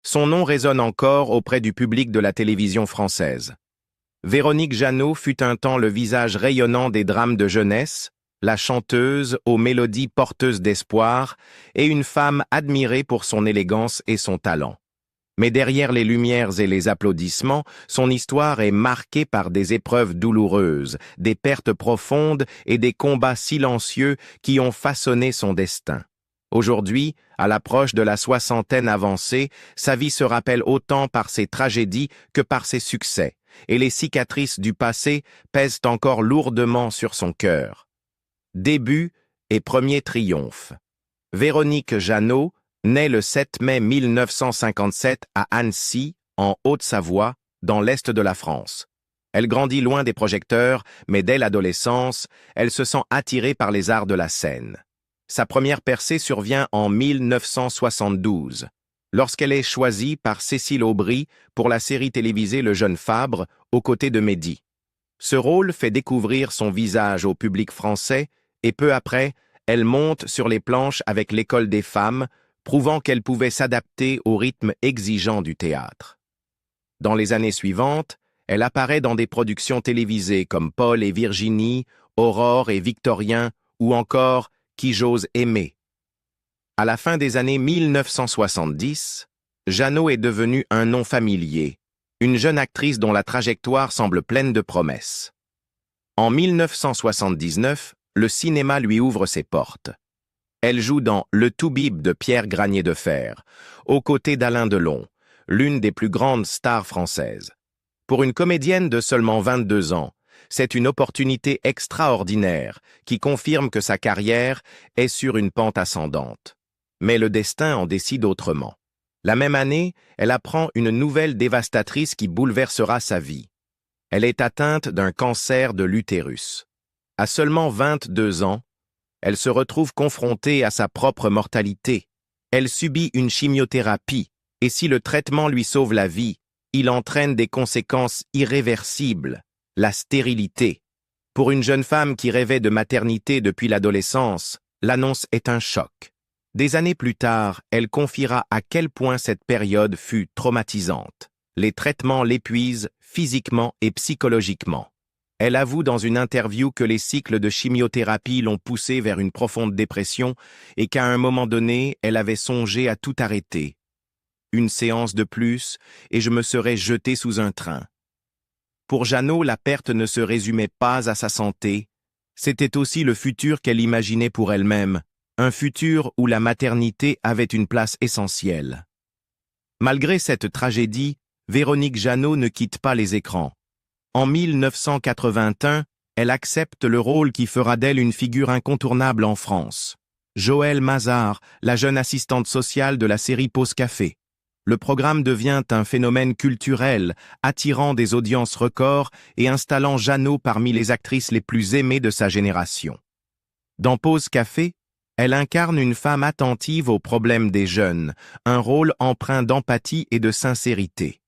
Son nom résonne encore auprès du public de la télévision française. Véronique Jeannot fut un temps le visage rayonnant des drames de jeunesse, la chanteuse aux mélodies porteuses d'espoir et une femme admirée pour son élégance et son talent. Mais derrière les lumières et les applaudissements, son histoire est marquée par des épreuves douloureuses, des pertes profondes et des combats silencieux qui ont façonné son destin. Aujourd'hui, à l'approche de la soixantaine avancée, sa vie se rappelle autant par ses tragédies que par ses succès, et les cicatrices du passé pèsent encore lourdement sur son cœur. Début et premier triomphe. Véronique Jeannot naît le 7 mai 1957 à Annecy, en Haute-Savoie, dans l'est de la France. Elle grandit loin des projecteurs, mais dès l'adolescence, elle se sent attirée par les arts de la scène. Sa première percée survient en 1972, lorsqu'elle est choisie par Cécile Aubry pour la série télévisée Le Jeune Fabre, aux côtés de Mehdi. Ce rôle fait découvrir son visage au public français et peu après, elle monte sur les planches avec l'École des femmes, prouvant qu'elle pouvait s'adapter au rythme exigeant du théâtre. Dans les années suivantes, elle apparaît dans des productions télévisées comme Paul et Virginie, Aurore et Victorien ou encore Qui j'ose aimer. À la fin des années 1970, Jeannot est devenue un nom familier, une jeune actrice dont la trajectoire semble pleine de promesses. En 1979, le cinéma lui ouvre ses portes. Elle joue dans Le Toubib de Pierre Granier de Fer, aux côtés d'Alain Delon, l'une des plus grandes stars françaises. Pour une comédienne de seulement 22 ans, c'est une opportunité extraordinaire qui confirme que sa carrière est sur une pente ascendante. Mais le destin en décide autrement. La même année, elle apprend une nouvelle dévastatrice qui bouleversera sa vie. Elle est atteinte d'un cancer de l'utérus. À seulement 22 ans, elle se retrouve confrontée à sa propre mortalité. Elle subit une chimiothérapie, et si le traitement lui sauve la vie, il entraîne des conséquences irréversibles, la stérilité. Pour une jeune femme qui rêvait de maternité depuis l'adolescence, l'annonce est un choc. Des années plus tard, elle confiera à quel point cette période fut traumatisante. Les traitements l'épuisent physiquement et psychologiquement. Elle avoue dans une interview que les cycles de chimiothérapie l'ont poussée vers une profonde dépression et qu'à un moment donné, elle avait songé à tout arrêter. Une séance de plus, et je me serais jetée sous un train. Pour Jeannot, la perte ne se résumait pas à sa santé, c'était aussi le futur qu'elle imaginait pour elle-même, un futur où la maternité avait une place essentielle. Malgré cette tragédie, Véronique Jeannot ne quitte pas les écrans. En 1981, elle accepte le rôle qui fera d'elle une figure incontournable en France. Joëlle Mazar, la jeune assistante sociale de la série Pause Café. Le programme devient un phénomène culturel, attirant des audiences records et installant Jeannot parmi les actrices les plus aimées de sa génération. Dans Pause Café, elle incarne une femme attentive aux problèmes des jeunes, un rôle empreint d'empathie et de sincérité.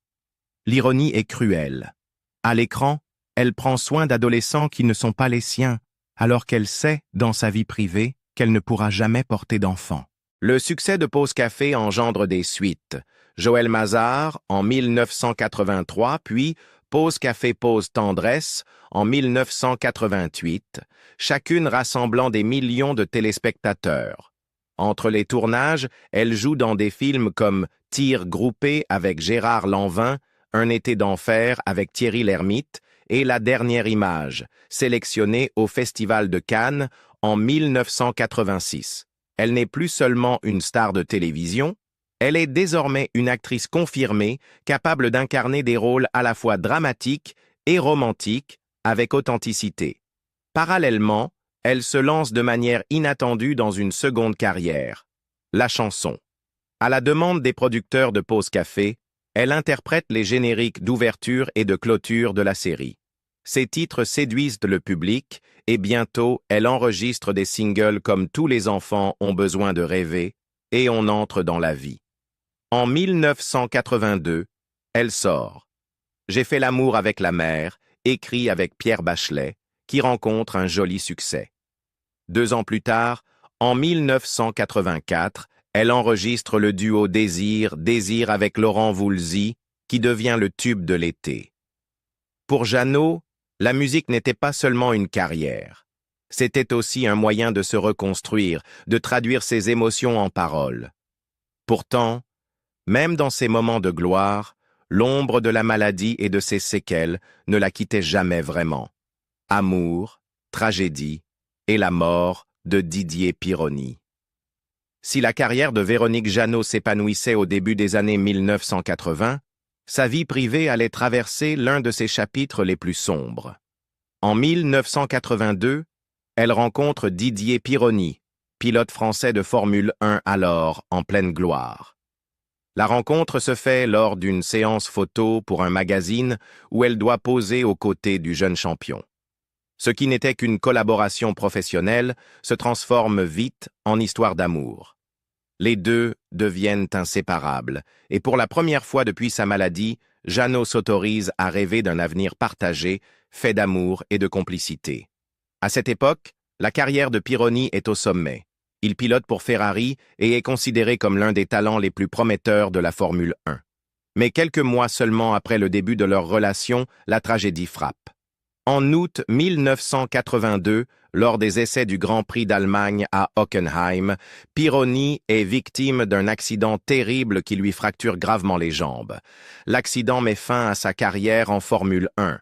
L'ironie est cruelle. À l'écran, elle prend soin d'adolescents qui ne sont pas les siens, alors qu'elle sait, dans sa vie privée, qu'elle ne pourra jamais porter d'enfant. Le succès de Pause Café engendre des suites. Joëlle Mazar en 1983, puis Pause Café Pause Tendresse en 1988, chacune rassemblant des millions de téléspectateurs. Entre les tournages, elle joue dans des films comme Tir groupé avec Gérard Lanvin, Un été d'enfer avec Thierry Lhermitte et La dernière image, sélectionnée au Festival de Cannes en 1986. Elle n'est plus seulement une star de télévision, elle est désormais une actrice confirmée, capable d'incarner des rôles à la fois dramatiques et romantiques, avec authenticité. Parallèlement, elle se lance de manière inattendue dans une seconde carrière, la chanson. À la demande des producteurs de Pause Café, elle interprète les génériques d'ouverture et de clôture de la série. Ses titres séduisent le public et bientôt, elle enregistre des singles comme Tous les enfants ont besoin de rêver et On entre dans la vie. En 1982, elle sort J'ai fait l'amour avec la mer, écrit avec Pierre Bachelet, qui rencontre un joli succès. 2 ans plus tard, en 1984, Elle enregistre le duo Désir, Désir avec Laurent Voulzy, qui devient le tube de l'été. Pour Jeannot, la musique n'était pas seulement une carrière. C'était aussi un moyen de se reconstruire, de traduire ses émotions en paroles. Pourtant, même dans ses moments de gloire, l'ombre de la maladie et de ses séquelles ne la quittait jamais vraiment. Amour, tragédie et la mort de Didier Pironi. Si la carrière de Véronique Jeannot s'épanouissait au début des années 1980, sa vie privée allait traverser l'un de ses chapitres les plus sombres. En 1982, elle rencontre Didier Pironi, pilote français de Formule 1 alors en pleine gloire. La rencontre se fait lors d'une séance photo pour un magazine où elle doit poser aux côtés du jeune champion. Ce qui n'était qu'une collaboration professionnelle se transforme vite en histoire d'amour. Les deux deviennent inséparables, et pour la première fois depuis sa maladie, Jeannot s'autorise à rêver d'un avenir partagé, fait d'amour et de complicité. À cette époque, la carrière de Pironi est au sommet. Il pilote pour Ferrari et est considéré comme l'un des talents les plus prometteurs de la Formule 1. Mais quelques mois seulement après le début de leur relation, la tragédie frappe. En août 1982, lors des essais du Grand Prix d'Allemagne à Hockenheim, Pironi est victime d'un accident terrible qui lui fracture gravement les jambes. L'accident met fin à sa carrière en Formule 1.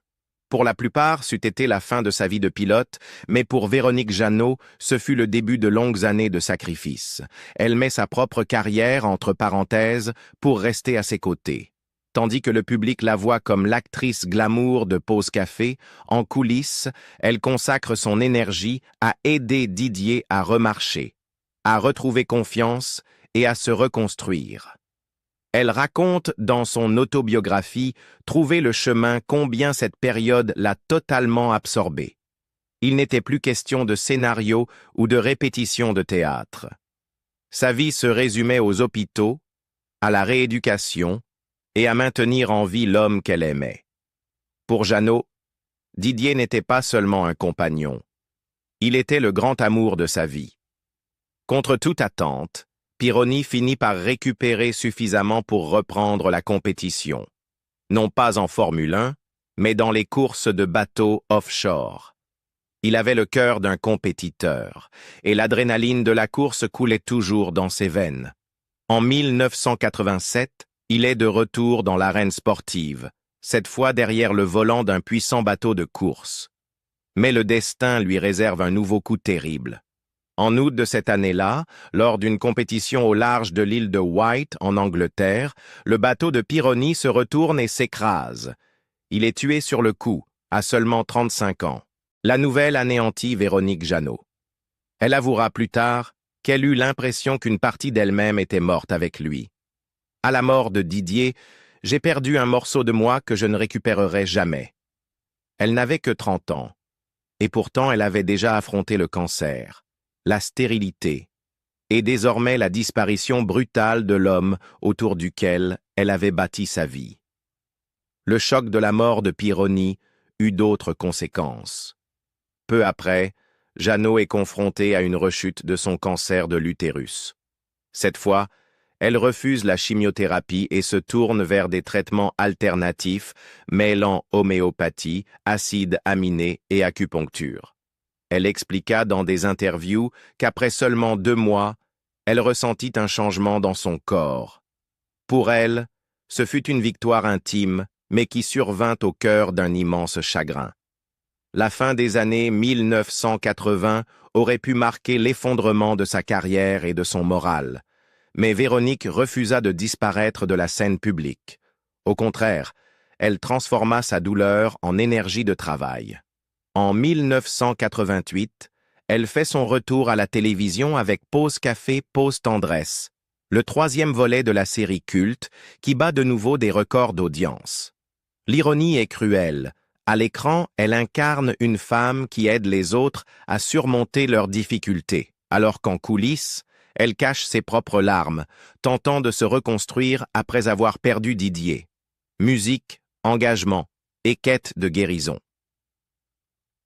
Pour la plupart, c'eût été la fin de sa vie de pilote, mais pour Véronique Jeannot, ce fut le début de longues années de sacrifice. Elle met sa propre carrière entre parenthèses pour rester à ses côtés. Tandis que le public la voit comme l'actrice glamour de Pause Café, en coulisses, elle consacre son énergie à aider Didier à remarcher, à retrouver confiance et à se reconstruire. Elle raconte dans son autobiographie « Trouver le chemin » combien cette période l'a totalement absorbée. Il n'était plus question de scénario ou de répétition de théâtre. Sa vie se résumait aux hôpitaux, à la rééducation et à maintenir en vie l'homme qu'elle aimait. Pour Jeannot, Didier n'était pas seulement un compagnon. Il était le grand amour de sa vie. Contre toute attente, Pironi finit par récupérer suffisamment pour reprendre la compétition. Non pas en Formule 1, mais dans les courses de bateaux offshore. Il avait le cœur d'un compétiteur, et l'adrénaline de la course coulait toujours dans ses veines. En 1987, il est de retour dans l'arène sportive, cette fois derrière le volant d'un puissant bateau de course. Mais le destin lui réserve un nouveau coup terrible. En août de cette année-là, lors d'une compétition au large de l'île de Wight, en Angleterre, le bateau de Pironi se retourne et s'écrase. Il est tué sur le coup, à seulement 35 ans. La nouvelle anéantit Véronique Jeannot. Elle avouera plus tard qu'elle eut l'impression qu'une partie d'elle-même était morte avec lui. À la mort de Didier, j'ai perdu un morceau de moi que je ne récupérerai jamais. Elle n'avait que 30 ans, et pourtant elle avait déjà affronté le cancer, la stérilité, et désormais la disparition brutale de l'homme autour duquel elle avait bâti sa vie. Le choc de la mort de Pironi eut d'autres conséquences. Peu après, Jeannot est confrontée à une rechute de son cancer de l'utérus. Cette fois, elle refuse la chimiothérapie et se tourne vers des traitements alternatifs mêlant homéopathie, acides aminés et acupuncture. Elle expliqua dans des interviews qu'après seulement 2 mois, elle ressentit un changement dans son corps. Pour elle, ce fut une victoire intime, mais qui survint au cœur d'un immense chagrin. La fin des années 1980 aurait pu marquer l'effondrement de sa carrière et de son moral. Mais Véronique refusa de disparaître de la scène publique. Au contraire, elle transforma sa douleur en énergie de travail. En 1988, elle fait son retour à la télévision avec Pause Café, Pause Tendresse, le 3e volet de la série culte qui bat de nouveau des records d'audience. L'ironie est cruelle. À l'écran, elle incarne une femme qui aide les autres à surmonter leurs difficultés, alors qu'en coulisses, elle cache ses propres larmes, tentant de se reconstruire après avoir perdu Didier. Musique, engagement et quête de guérison.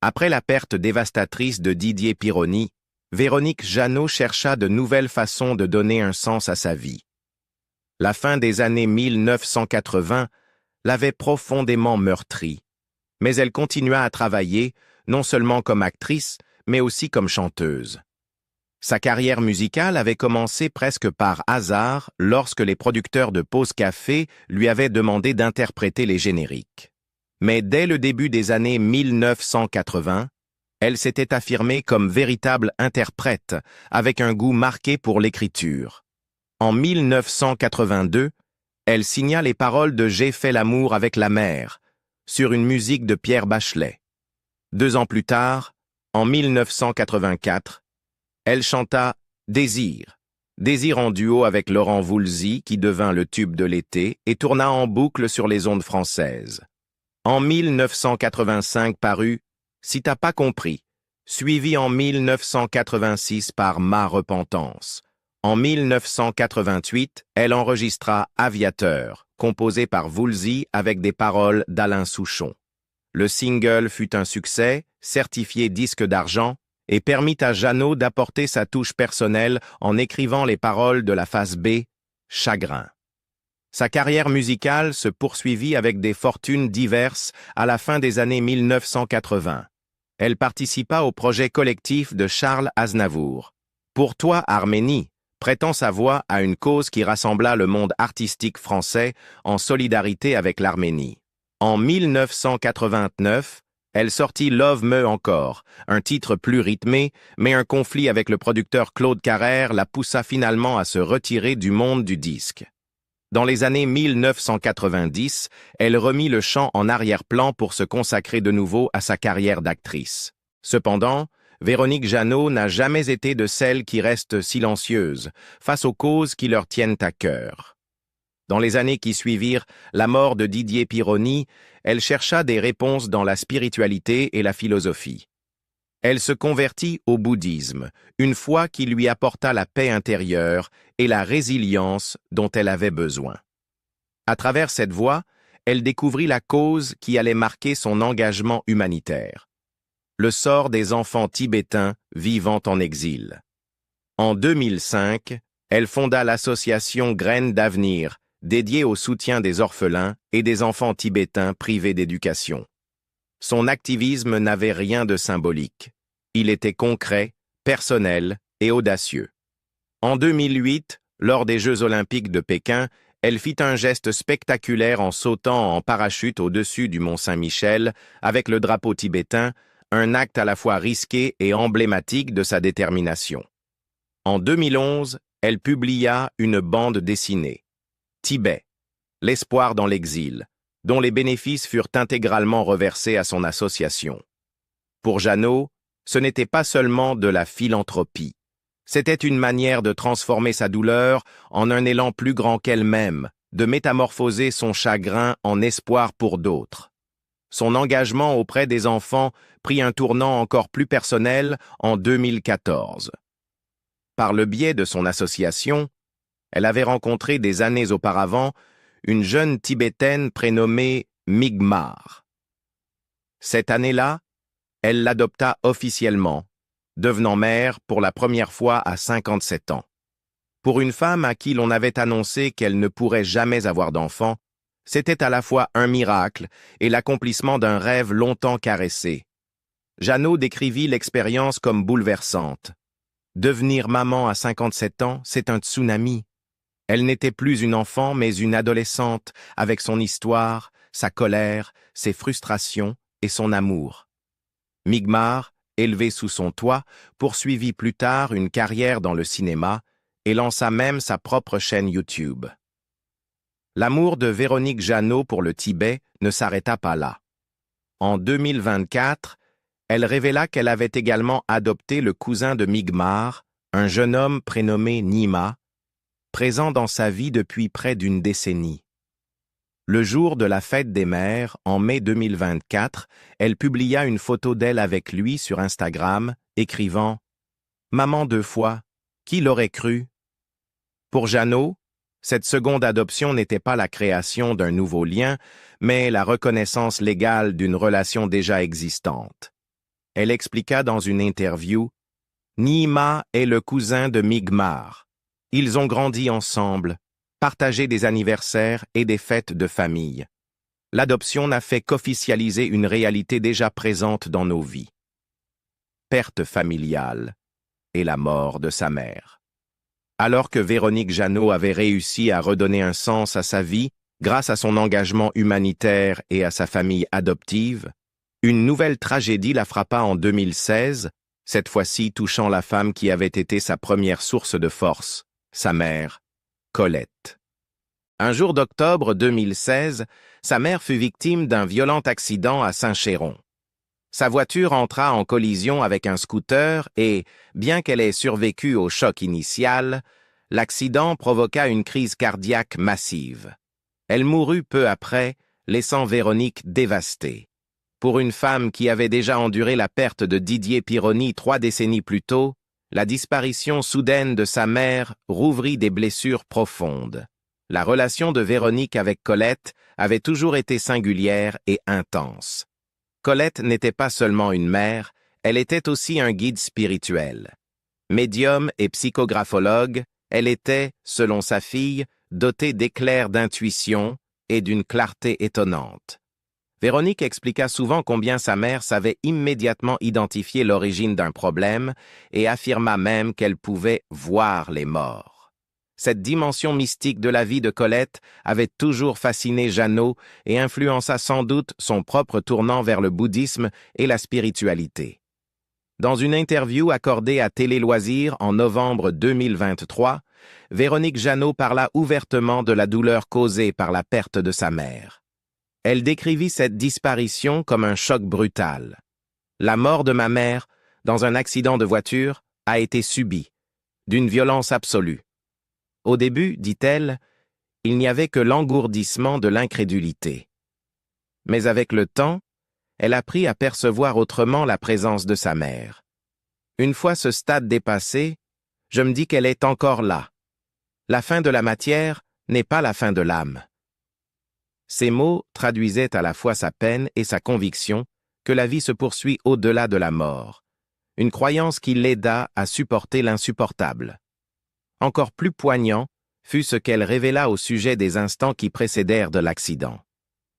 Après la perte dévastatrice de Didier Pironi, Véronique Jeannot chercha de nouvelles façons de donner un sens à sa vie. La fin des années 1980 l'avait profondément meurtrie, mais elle continua à travailler, non seulement comme actrice, mais aussi comme chanteuse. Sa carrière musicale avait commencé presque par hasard lorsque les producteurs de Pause Café lui avaient demandé d'interpréter les génériques. Mais dès le début des années 1980, elle s'était affirmée comme véritable interprète, avec un goût marqué pour l'écriture. En 1982, elle signa les paroles de J'ai fait l'amour avec la mer, sur une musique de Pierre Bachelet. 2 ans plus tard, en 1984, elle chanta Désir. Désir en duo avec Laurent Voulzy, qui devint le tube de l'été et tourna en boucle sur les ondes françaises. En 1985 parut Si t'as pas compris, suivi en 1986 par Ma repentance. En 1988, elle enregistra Aviateur, composé par Voulzy avec des paroles d'Alain Souchon. Le single fut un succès, certifié disque d'argent, et permit à Jeannot d'apporter sa touche personnelle en écrivant les paroles de la face B, Chagrin. Sa carrière musicale se poursuivit avec des fortunes diverses à la fin des années 1980. Elle participa au projet collectif de Charles Aznavour. Pour toi, Arménie, prêtant sa voix à une cause qui rassembla le monde artistique français en solidarité avec l'Arménie. En 1989, elle sortit Love me encore, un titre plus rythmé, mais un conflit avec le producteur Claude Carrère la poussa finalement à se retirer du monde du disque. Dans les années 1990, elle remit le chant en arrière-plan pour se consacrer de nouveau à sa carrière d'actrice. Cependant, Véronique Jeannot n'a jamais été de celles qui restent silencieuses face aux causes qui leur tiennent à cœur. Dans les années qui suivirent la mort de Didier Pironi, elle chercha des réponses dans la spiritualité et la philosophie. Elle se convertit au bouddhisme, une foi qui lui apporta la paix intérieure et la résilience dont elle avait besoin. À travers cette voie, elle découvrit la cause qui allait marquer son engagement humanitaire: le sort des enfants tibétains vivant en exil. En 2005, elle fonda l'association Graines d'avenir, dédiée au soutien des orphelins et des enfants tibétains privés d'éducation. Son activisme n'avait rien de symbolique. Il était concret, personnel et audacieux. En 2008, lors des Jeux olympiques de Pékin, elle fit un geste spectaculaire en sautant en parachute au-dessus du mont Saint-Michel avec le drapeau tibétain, un acte à la fois risqué et emblématique de sa détermination. En 2011, elle publia une bande dessinée, Tibet, l'espoir dans l'exil, dont les bénéfices furent intégralement reversés à son association. Pour Jeannot, ce n'était pas seulement de la philanthropie. C'était une manière de transformer sa douleur en un élan plus grand qu'elle-même, de métamorphoser son chagrin en espoir pour d'autres. Son engagement auprès des enfants prit un tournant encore plus personnel en 2014. Par le biais de son association, elle avait rencontré des années auparavant une jeune Tibétaine prénommée Migmar. Cette année-là, elle l'adopta officiellement, devenant mère pour la première fois à 57 ans. Pour une femme à qui l'on avait annoncé qu'elle ne pourrait jamais avoir d'enfant, c'était à la fois un miracle et l'accomplissement d'un rêve longtemps caressé. Jeannot décrivit l'expérience comme bouleversante. Devenir maman à 57 ans, c'est un tsunami. Elle n'était plus une enfant, mais une adolescente, avec son histoire, sa colère, ses frustrations et son amour. Migmar, élevée sous son toit, poursuivit plus tard une carrière dans le cinéma et lança même sa propre chaîne YouTube. L'amour de Véronique Jeannot pour le Tibet ne s'arrêta pas là. En 2024, elle révéla qu'elle avait également adopté le cousin de Migmar, un jeune homme prénommé Nima, présent dans sa vie depuis près d'une décennie. Le jour de la fête des mères, en mai 2024, elle publia une photo d'elle avec lui sur Instagram, écrivant « Maman 2 fois, qui l'aurait cru ?» Pour Jeannot, cette seconde adoption n'était pas la création d'un nouveau lien, mais la reconnaissance légale d'une relation déjà existante. Elle expliqua dans une interview Nihima est le cousin de Migmar. Ils ont grandi ensemble, partagé des anniversaires et des fêtes de famille. L'adoption n'a fait qu'officialiser une réalité déjà présente dans nos vies. Perte familiale et la mort de sa mère. Alors que Véronique Jeannot avait réussi à redonner un sens à sa vie grâce à son engagement humanitaire et à sa famille adoptive, une nouvelle tragédie la frappa en 2016, cette fois-ci touchant la femme qui avait été sa première source de force, sa mère, Colette. Un jour d'octobre 2016, sa mère fut victime d'un violent accident à Saint-Chéron. Sa voiture entra en collision avec un scooter et, bien qu'elle ait survécu au choc initial, l'accident provoqua une crise cardiaque massive. Elle mourut peu après, laissant Véronique dévastée. Pour une femme qui avait déjà enduré la perte de Didier Pironi 3 décennies plus tôt, la disparition soudaine de sa mère rouvrit des blessures profondes. La relation de Véronique avec Colette avait toujours été singulière et intense. Colette n'était pas seulement une mère, elle était aussi un guide spirituel. Médium et psychographologue, elle était, selon sa fille, dotée d'éclairs d'intuition et d'une clarté étonnante. Véronique expliqua souvent combien sa mère savait immédiatement identifier l'origine d'un problème et affirma même qu'elle pouvait voir les morts. Cette dimension mystique de la vie de Colette avait toujours fasciné Jeannot et influença sans doute son propre tournant vers le bouddhisme et la spiritualité. Dans une interview accordée à Télé Loisirs en novembre 2023, Véronique Jeannot parla ouvertement de la douleur causée par la perte de sa mère. Elle décrivit cette disparition comme un choc brutal. La mort de ma mère, dans un accident de voiture, a été subie, d'une violence absolue. Au début, dit-elle, il n'y avait que l'engourdissement de l'incrédulité. Mais avec le temps, elle apprit à percevoir autrement la présence de sa mère. Une fois ce stade dépassé, je me dis qu'elle est encore là. La fin de la matière n'est pas la fin de l'âme. Ces mots traduisaient à la fois sa peine et sa conviction que la vie se poursuit au-delà de la mort, une croyance qui l'aida à supporter l'insupportable. Encore plus poignant fut ce qu'elle révéla au sujet des instants qui précédèrent de l'accident.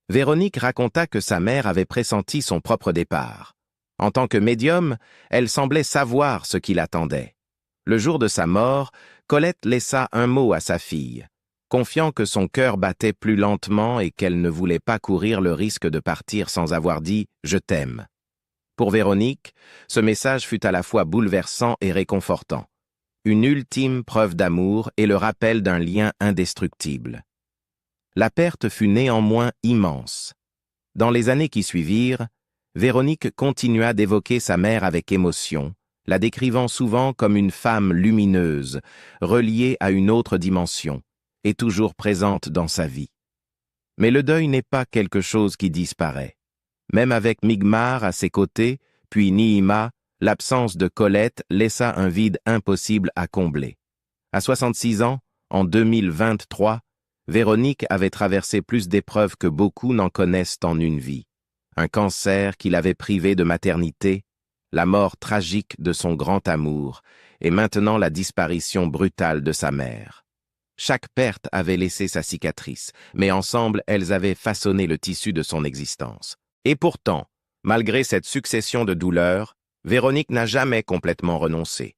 Véronique raconta que sa mère avait pressenti son propre départ. En tant que médium, elle semblait savoir ce qui l'attendait. Le jour de sa mort, Colette laissa un mot à sa fille, confiant que son cœur battait plus lentement et qu'elle ne voulait pas courir le risque de partir sans avoir dit « je t'aime ». Pour Véronique, ce message fut à la fois bouleversant et réconfortant. Une ultime preuve d'amour et le rappel d'un lien indestructible. La perte fut néanmoins immense. Dans les années qui suivirent, Véronique continua d'évoquer sa mère avec émotion, la décrivant souvent comme une femme lumineuse, reliée à une autre dimension, et toujours présente dans sa vie. Mais le deuil n'est pas quelque chose qui disparaît. Même avec Migmar à ses côtés, puis Nihima, l'absence de Colette laissa un vide impossible à combler. À 66 ans, en 2023, Véronique avait traversé plus d'épreuves que beaucoup n'en connaissent en une vie. Un cancer qui l'avait privée de maternité, la mort tragique de son grand amour, et maintenant la disparition brutale de sa mère. Chaque perte avait laissé sa cicatrice, mais ensemble elles avaient façonné le tissu de son existence. Et pourtant, malgré cette succession de douleurs, Véronique n'a jamais complètement renoncé.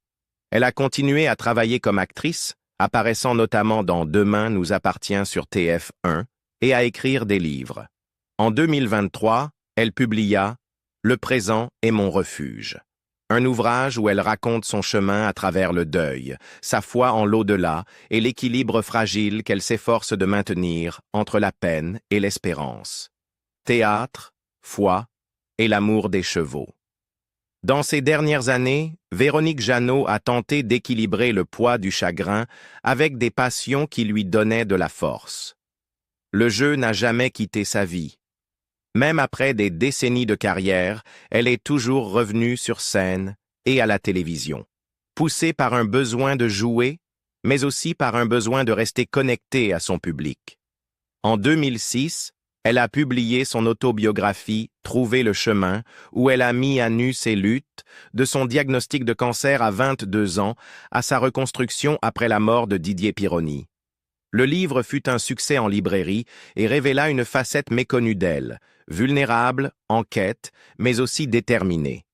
Elle a continué à travailler comme actrice, apparaissant notamment dans Demain nous appartient sur TF1, et à écrire des livres. En 2023, elle publia Le présent est mon refuge, un ouvrage où elle raconte son chemin à travers le deuil, sa foi en l'au-delà et l'équilibre fragile qu'elle s'efforce de maintenir entre la peine et l'espérance. Théâtre, foi et l'amour des chevaux. Dans ces dernières années, Véronique Jeannot a tenté d'équilibrer le poids du chagrin avec des passions qui lui donnaient de la force. Le jeu n'a jamais quitté sa vie. Même après des décennies de carrière, elle est toujours revenue sur scène et à la télévision, poussée par un besoin de jouer, mais aussi par un besoin de rester connectée à son public. En 2006, Elle a publié son autobiographie « Trouver le chemin » où elle a mis à nu ses luttes, de son diagnostic de cancer à 22 ans à sa reconstruction après la mort de Didier Pironi. Le livre fut un succès en librairie et révéla une facette méconnue d'elle, vulnérable, en quête, mais aussi déterminée.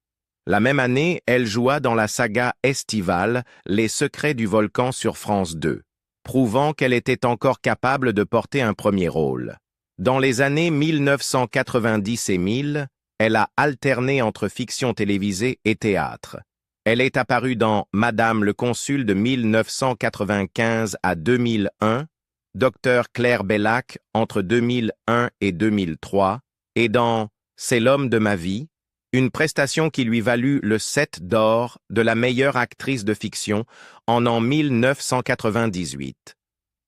La même année, elle joua dans la saga estivale Les secrets du volcan sur France 2, prouvant qu'elle était encore capable de porter un premier rôle. Dans les années 1990 et 1000, elle a alterné entre fiction télévisée et théâtre. Elle est apparue dans Madame le Consul de 1995 à 2001, Docteur Claire Bellac entre 2001 et 2003, et dans C'est l'homme de ma vie, une prestation qui lui valut le 7 d'or de la meilleure actrice de fiction en 1998.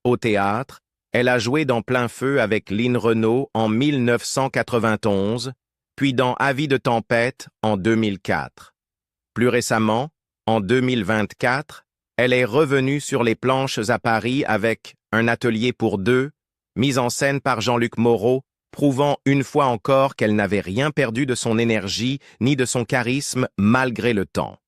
Au théâtre, elle a joué dans Plein feu avec Lynn Renaud en 1991, puis dans Avis de tempête en 2004. Plus récemment, en 2024, elle est revenue sur les planches à Paris avec Un atelier pour deux, mise en scène par Jean-Luc Moreau, prouvant une fois encore qu'elle n'avait rien perdu de son énergie ni de son charisme malgré le temps.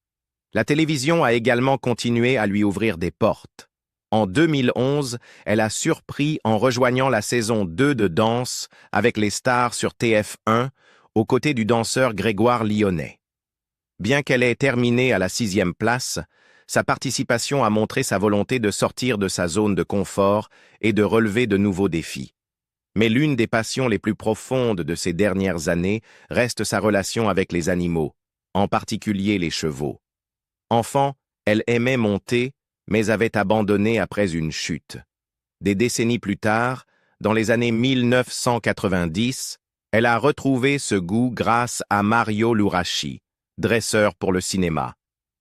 La télévision a également continué à lui ouvrir des portes. En 2011, elle a surpris en rejoignant la saison 2 de Danse avec les stars sur TF1, aux côtés du danseur Grégoire Lyonnais. Bien qu'elle ait terminé à la 6e place, sa participation a montré sa volonté de sortir de sa zone de confort et de relever de nouveaux défis. Mais l'une des passions les plus profondes de ces dernières années reste sa relation avec les animaux, en particulier les chevaux. Enfant, elle aimait monter, mais avait abandonné après une chute. Des décennies plus tard, dans les années 1990, elle a retrouvé ce goût grâce à Mario Lurachi, dresseur pour le cinéma.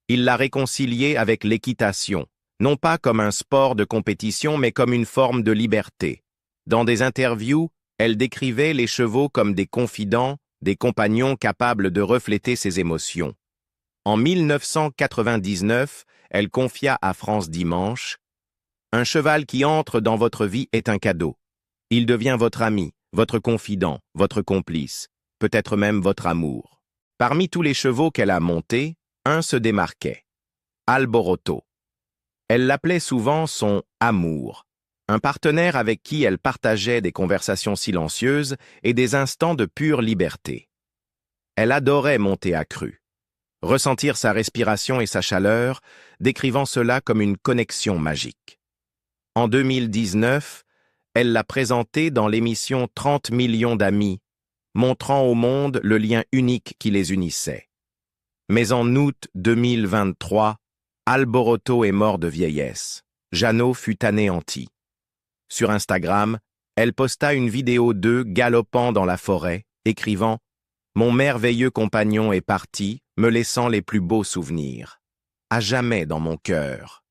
Il l'a réconcilié avec l'équitation, non pas comme un sport de compétition, mais comme une forme de liberté. Dans des interviews, elle décrivait les chevaux comme des confidents, des compagnons capables de refléter ses émotions. En 1999, elle confia à France Dimanche « Un cheval qui entre dans votre vie est un cadeau. Il devient votre ami, votre confident, votre complice, peut-être même votre amour. » Parmi tous les chevaux qu'elle a montés, un se démarquait. Alboroto. Elle l'appelait souvent son « amour », un partenaire avec qui elle partageait des conversations silencieuses et des instants de pure liberté. Elle adorait monter à cru, ressentir sa respiration et sa chaleur, décrivant cela comme une connexion magique. En 2019, elle l'a présenté dans l'émission 30 millions d'amis, montrant au monde le lien unique qui les unissait. Mais en août 2023, Alboroto est mort de vieillesse. Jeannot fut anéanti. Sur Instagram, elle posta une vidéo d'eux galopant dans la forêt, écrivant « Mon merveilleux compagnon est parti, me laissant les plus beaux souvenirs. À jamais dans mon cœur. »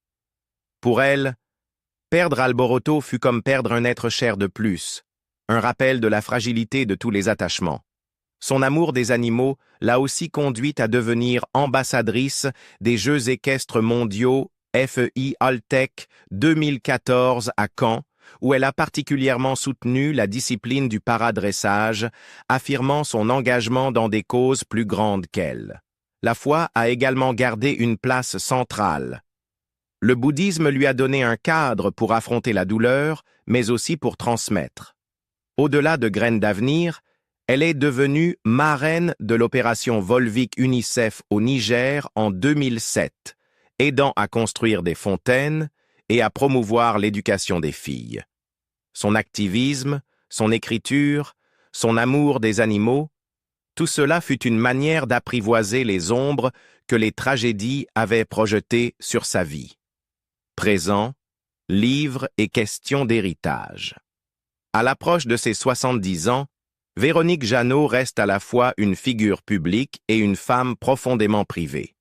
Pour elle, perdre Alboroto fut comme perdre un être cher de plus, un rappel de la fragilité de tous les attachements. Son amour des animaux l'a aussi conduite à devenir ambassadrice des Jeux équestres mondiaux FEI Alltech 2014 à Caen, où elle a particulièrement soutenu la discipline du paradressage, affirmant son engagement dans des causes plus grandes qu'elle. La foi a également gardé une place centrale. Le bouddhisme lui a donné un cadre pour affronter la douleur, mais aussi pour transmettre. Au-delà de Graines d'avenir, elle est devenue marraine de l'opération Volvic UNICEF au Niger en 2007, aidant à construire des fontaines et à promouvoir l'éducation des filles. Son activisme, son écriture, son amour des animaux, tout cela fut une manière d'apprivoiser les ombres que les tragédies avaient projetées sur sa vie. Présent, livres et questions d'héritage. À l'approche de ses 70 ans, Véronique Jeannot reste à la fois une figure publique et une femme profondément privée.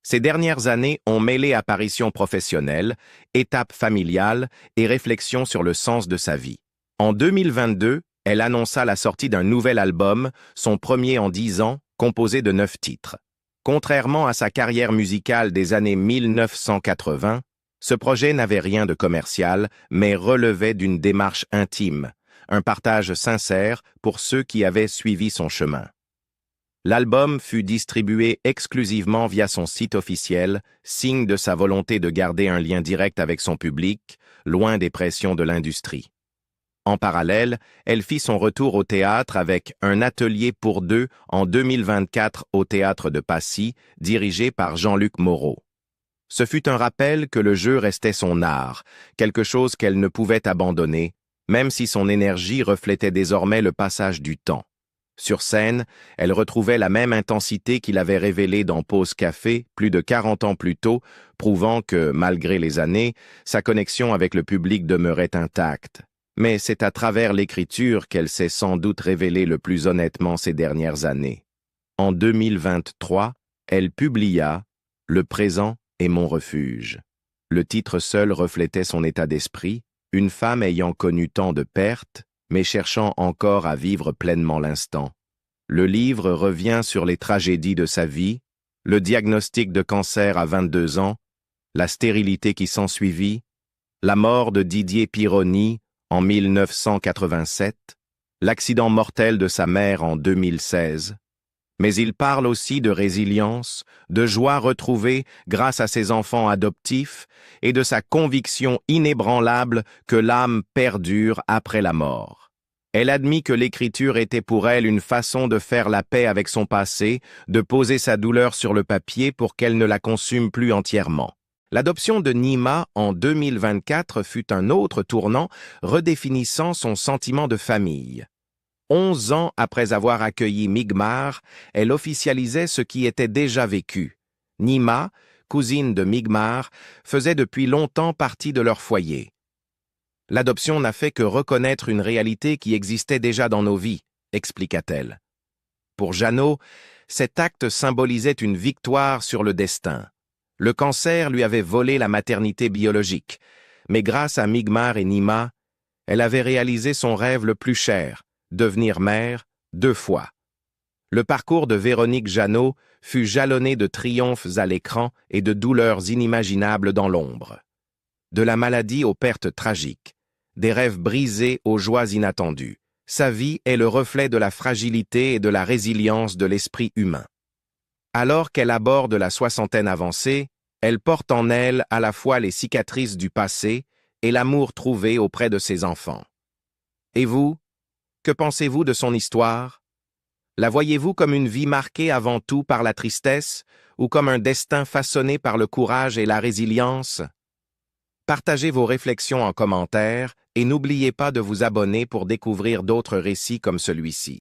Ces dernières années ont mêlé apparitions professionnelles, étapes familiales et réflexions sur le sens de sa vie. En 2022, elle annonça la sortie d'un nouvel album, son premier en 10 ans, composé de 9 titres. Contrairement à sa carrière musicale des années 1980, ce projet n'avait rien de commercial, mais relevait d'une démarche intime, un partage sincère pour ceux qui avaient suivi son chemin. L'album fut distribué exclusivement via son site officiel, signe de sa volonté de garder un lien direct avec son public, loin des pressions de l'industrie. En parallèle, elle fit son retour au théâtre avec Un atelier pour deux en 2024 au Théâtre de Passy, dirigé par Jean-Luc Moreau. Ce fut un rappel que le jeu restait son art, quelque chose qu'elle ne pouvait abandonner, même si son énergie reflétait désormais le passage du temps. Sur scène, elle retrouvait la même intensité qu'il avait révélée dans Pause Café plus de 40 ans plus tôt, prouvant que, malgré les années, sa connexion avec le public demeurait intacte. Mais c'est à travers l'écriture qu'elle s'est sans doute révélée le plus honnêtement ces dernières années. En 2023, elle publia « Le présent est mon refuge ». Le titre seul reflétait son état d'esprit, une femme ayant connu tant de pertes, mais cherchant encore à vivre pleinement l'instant. Le livre revient sur les tragédies de sa vie, le diagnostic de cancer à 22 ans, la stérilité qui s'ensuivit, la mort de Didier Pironi en 1987, l'accident mortel de sa mère en 2016. Mais il parle aussi de résilience, de joie retrouvée grâce à ses enfants adoptifs et de sa conviction inébranlable que l'âme perdure après la mort. Elle admit que l'écriture était pour elle une façon de faire la paix avec son passé, de poser sa douleur sur le papier pour qu'elle ne la consume plus entièrement. L'adoption de Nima en 2024 fut un autre tournant, redéfinissant son sentiment de famille. 11 ans après avoir accueilli Migmar, elle officialisait ce qui était déjà vécu. Nima, cousine de Migmar, faisait depuis longtemps partie de leur foyer. L'adoption n'a fait que reconnaître une réalité qui existait déjà dans nos vies, expliqua-t-elle. Pour Jeannot, cet acte symbolisait une victoire sur le destin. Le cancer lui avait volé la maternité biologique, mais grâce à Migmar et Nima, elle avait réalisé son rêve le plus cher, devenir mère 2 fois. Le parcours de Véronique Jeannot fut jalonné de triomphes à l'écran et de douleurs inimaginables dans l'ombre. De la maladie aux pertes tragiques, des rêves brisés aux joies inattendues, sa vie est le reflet de la fragilité et de la résilience de l'esprit humain. Alors qu'elle aborde la soixantaine avancée, elle porte en elle à la fois les cicatrices du passé et l'amour trouvé auprès de ses enfants. Et vous, que pensez-vous de son histoire? La voyez-vous comme une vie marquée avant tout par la tristesse ou comme un destin façonné par le courage et la résilience? Partagez vos réflexions en commentaire et n'oubliez pas de vous abonner pour découvrir d'autres récits comme celui-ci.